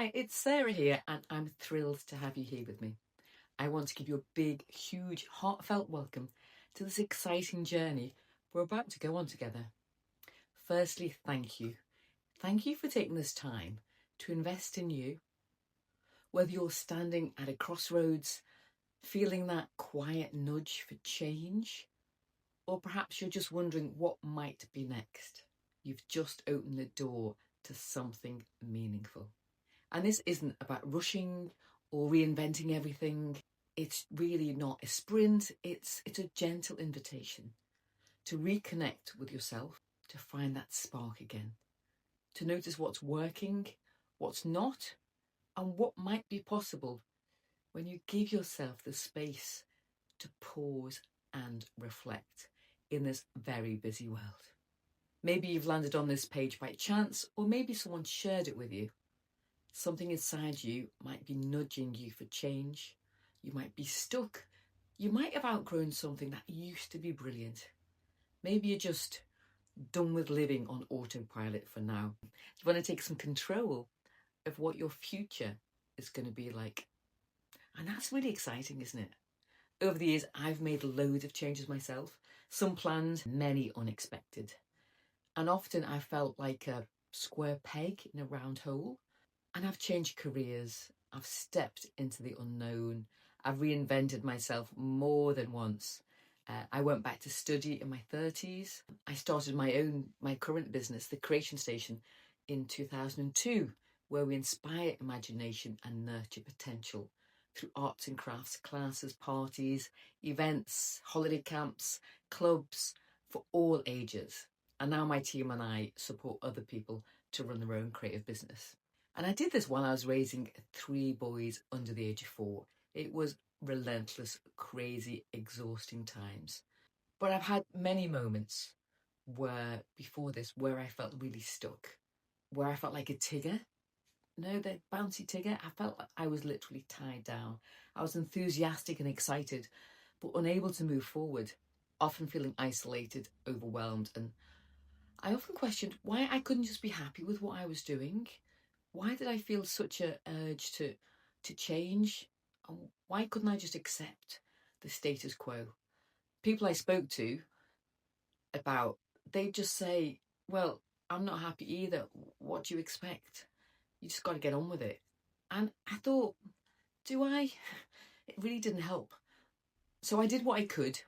Hi, it's Sarah here, and I'm thrilled to have you here with me. I want to give you a big, huge, heartfelt welcome to this exciting journey we're about to go on together. Firstly, thank you. Thank you for taking this time to invest in you. Whether you're standing at a crossroads, feeling that quiet nudge for change, or perhaps you're just wondering what might be next, you've just opened the door to something meaningful. And this isn't about rushing or reinventing everything. It's really not a sprint. It's a gentle invitation to reconnect with yourself, to find that spark again, to notice what's working, what's not, and what might be possible when you give yourself the space to pause and reflect in this very busy world. Maybe you've landed on this page by chance, or maybe someone shared it with you. Something inside you might be nudging you for change. You might be stuck. You might have outgrown something that used to be brilliant. Maybe you're just done with living on autopilot for now. You want to take some control of what your future is going to be like. And that's really exciting, isn't it? Over the years, I've made loads of changes myself. Some planned, many unexpected. And often I felt like a square peg in a round hole. And I've changed careers, I've stepped into the unknown, I've reinvented myself more than once. I went back to study in my 30s. I started my current business, The Creation Station, in 2002, where we inspire imagination and nurture potential through arts and crafts, classes, parties, events, holiday camps, clubs for all ages. And now my team and I support other people to run their own creative business. And I did this while I was raising 3 boys under the age of 4. It was relentless, crazy, exhausting times. But I've had many moments before this, where I felt really stuck, where I felt like a Tigger. No, the bouncy Tigger. I felt like I was literally tied down. I was enthusiastic and excited, but unable to move forward, often feeling isolated, overwhelmed. And I often questioned why I couldn't just be happy with what I was doing. Why did I feel such an urge to change? And why couldn't I just accept the status quo? People I spoke to they'd just say, well, I'm not happy either. What do you expect? You just got to get on with it. And I thought, do I? It really didn't help. So I did what I could.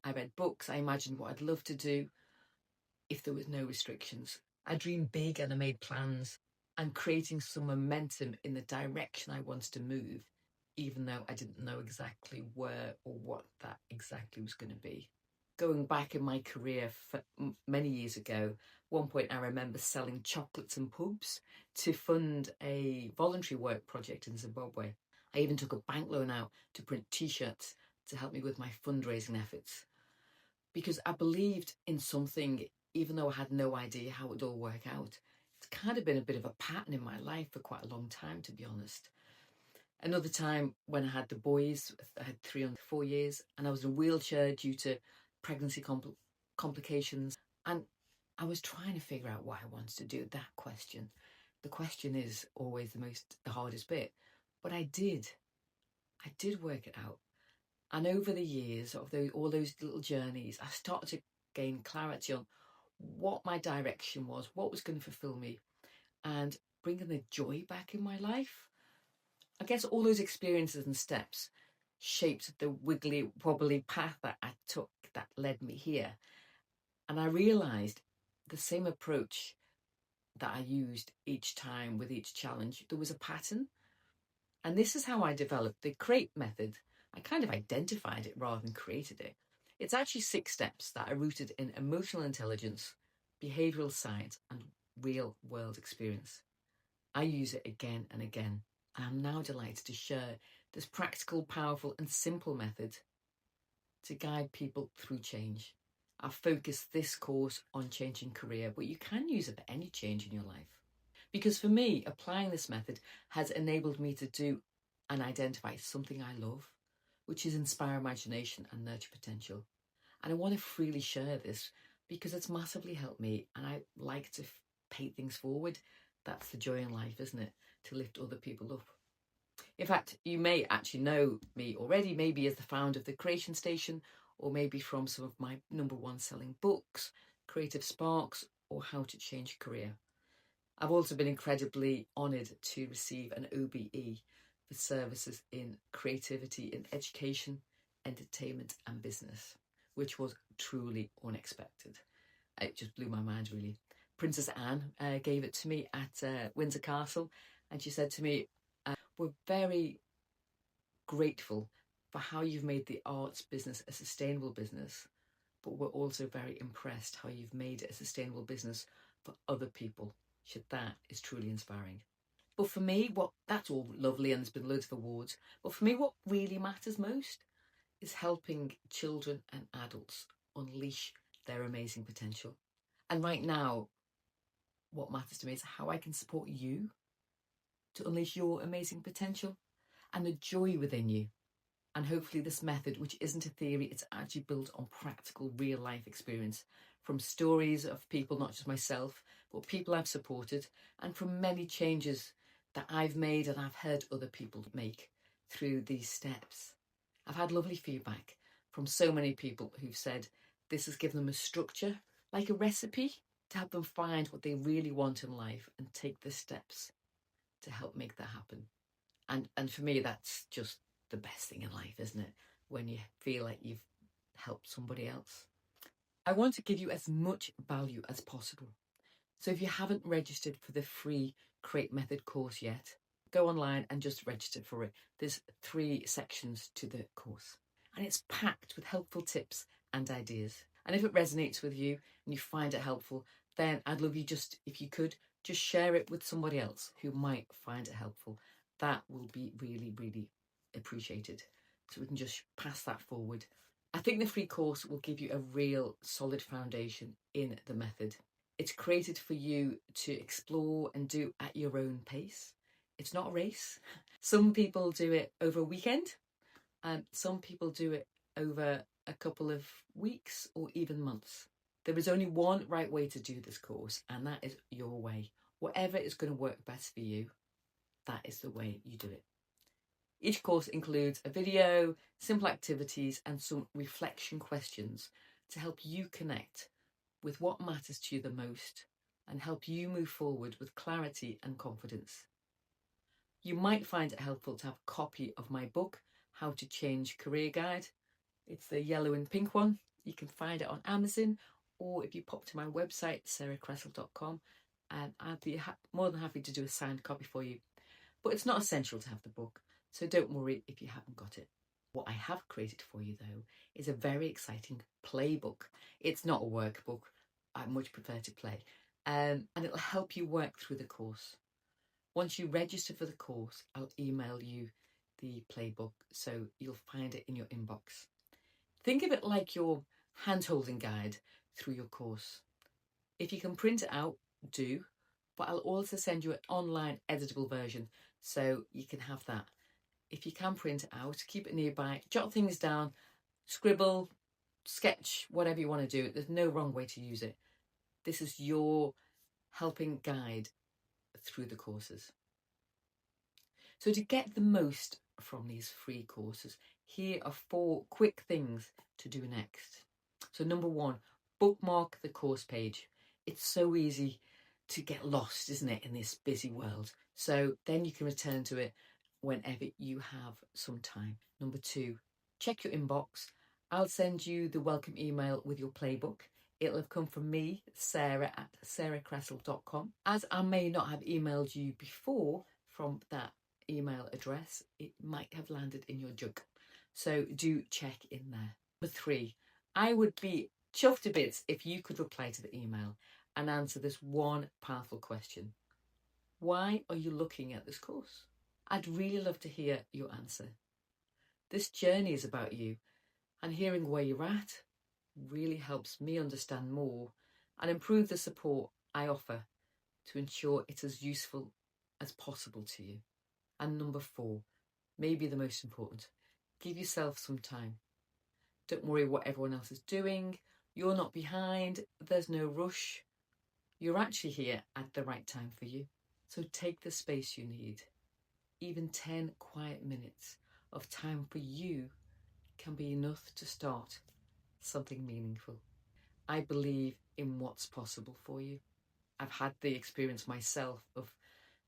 I read books. I imagined what I'd love to do if there was no restrictions. I dreamed big and I made plans. And creating some momentum in the direction I wanted to move, even though I didn't know exactly where or what that exactly was going to be. Going back in my career many years ago, one point I remember selling chocolates and pubs to fund a voluntary work project in Zimbabwe. I even took a bank loan out to print t-shirts to help me with my fundraising efforts, because I believed in something, even though I had no idea how it would all work out. It's kind of been a bit of a pattern in my life for quite a long time, to be honest. Another time when I had the boys, I had 3 and 4 years, and I was in a wheelchair due to pregnancy complications. And I was trying to figure out what I wanted to do. That question. The question is always the hardest bit. But I did work it out. And over the years of all those little journeys, I started to gain clarity on what my direction was, what was going to fulfill me, and bringing the joy back in my life. I guess all those experiences and steps shaped the wiggly, wobbly path that I took that led me here. And I realised the same approach that I used each time with each challenge, there was a pattern. And this is how I developed the CRATE method. I kind of identified it rather than created it. It's actually 6 steps that are rooted in emotional intelligence, behavioural science, and real world experience. I use it again and again, and I'm now delighted to share this practical, powerful, and simple method to guide people through change. I've focused this course on changing career, but you can use it for any change in your life. Because for me, applying this method has enabled me to do and identify something I love, which is inspire imagination and nurture potential. And I want to freely share this because it's massively helped me, and I like to pay things forward That's the joy in life, isn't it? To lift other people up. In fact, you may actually know me already, maybe as the founder of the Creation Station, or maybe from some of my #1 selling books, Creative Sparks, or How to Change Career. I've also been incredibly honoured to receive an OBE for services in creativity in education, entertainment and business, which was truly unexpected. It just blew my mind, really. Princess Anne gave it to me at Windsor Castle, and she said to me, we're very grateful for how you've made the arts business a sustainable business, but we're also very impressed how you've made it a sustainable business for other people. That is truly inspiring. But for me, that's all lovely, and there's been loads of awards, but for me, what really matters most is helping children and adults unleash their amazing potential. And right now, what matters to me is how I can support you to unleash your amazing potential and the joy within you. And hopefully this method, which isn't a theory, it's actually built on practical real life experience from stories of people, not just myself, but people I've supported, and from many changes that I've made and I've heard other people make through these steps. I've had lovely feedback from so many people who've said this has given them a structure, like a recipe, to help them find what they really want in life and take the steps to help make that happen. And for me, that's just the best thing in life, isn't it? When you feel like you've helped somebody else. I want to give you as much value as possible. So if you haven't registered for the free Create Method course yet, go online and just register for it. There's 3 sections to the course, and it's packed with helpful tips and ideas. And if it resonates with you and you find it helpful, then I'd love you if you could, just share it with somebody else who might find it helpful. That will be really, really appreciated. So we can just pass that forward. I think the free course will give you a real solid foundation in the method. It's created for you to explore and do at your own pace. It's not a race. Some people do it over a weekend, and some people do it over a couple of weeks or even months. There is only one right way to do this course, and that is your way. Whatever is going to work best for you, that is the way you do it. Each course includes a video, simple activities, and some reflection questions to help you connect with what matters to you the most and help you move forward with clarity and confidence. You might find it helpful to have a copy of my book, How to Change Career Guide. It's the yellow and pink one. You can find it on Amazon, or if you pop to my website, sarahcressel.com, and I'd be more than happy to do a signed copy for you. But it's not essential to have the book, so don't worry if you haven't got it. What I have created for you, though, is a very exciting playbook. It's not a workbook. I much prefer to play. And it'll help you work through the course. Once you register for the course, I'll email you the playbook, so you'll find it in your inbox. Think of it like your hand-holding guide through your course. If you can print it out, do, but I'll also send you an online editable version, so you can have that. If you can print it out, keep it nearby, jot things down, scribble, sketch, whatever you want to do. There's no wrong way to use it. This is your helping guide through the courses. So to get the most from these free courses, here are 4 quick things to do next. So number 1, bookmark the course page. It's so easy to get lost, isn't it, in this busy world? So then you can return to it whenever you have some time. Number 2, check your inbox. I'll send you the welcome email with your playbook. It'll have come from me, Sarah at sarahcressel.com. As I may not have emailed you before from that email address, it might have landed in your junk. So do check in there. Number 3, I would be chuffed to bits if you could reply to the email and answer this one powerful question. Why are you looking at this course? I'd really love to hear your answer. This journey is about you, and hearing where you're at really helps me understand more and improve the support I offer to ensure it's as useful as possible to you. And number 4, maybe the most important, give yourself some time. Don't worry what everyone else is doing. You're not behind. There's no rush. You're actually here at the right time for you. So take the space you need. Even 10 quiet minutes of time for you can be enough to start something meaningful. I believe in what's possible for you. I've had the experience myself of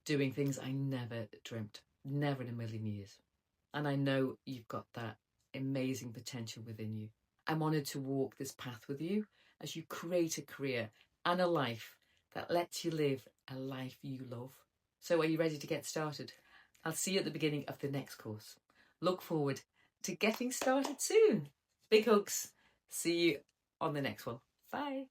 doing things I never dreamt, never in a million years. And I know you've got that amazing potential within you. I'm honoured to walk this path with you as you create a career and a life that lets you live a life you love. So are you ready to get started? I'll see you at the beginning of the next course. Look forward to getting started soon. Big hugs. See you on the next one. Bye.